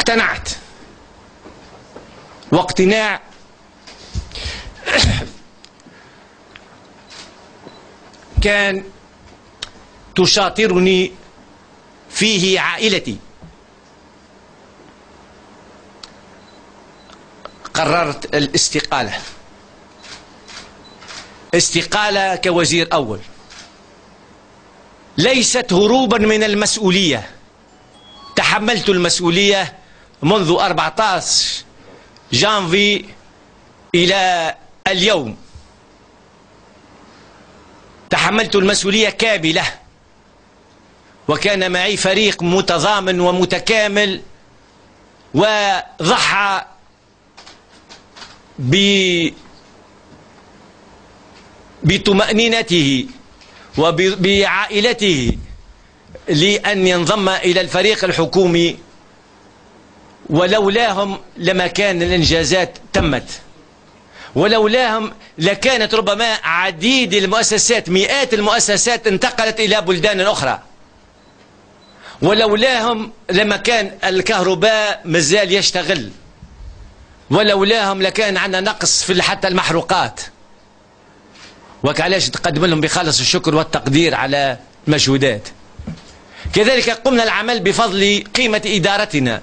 اقتنعت، واقتناع كان تشاطرني فيه عائلتي. قررت الاستقالة كوزير أول، ليست هروبا من المسؤولية. تحملت المسؤولية منذ 14 جانفي إلى اليوم، تحملت المسؤولية كاملة، وكان معي فريق متضامن ومتكامل، وضحى بطمأنينته وبعائلته لأن ينضم إلى الفريق الحكومي، ولولاهم لما كان الإنجازات تمت، ولولاهم لكانت ربما عديد المؤسسات، مئات المؤسسات انتقلت إلى بلدان أخرى، ولولاهم لما كان الكهرباء مازال يشتغل، ولولاهم لكان عندنا نقص في حتى المحروقات. وعلاش تقدم لهم بخالص الشكر والتقدير على المجهودات. كذلك قمنا العمل بفضل قيمة إدارتنا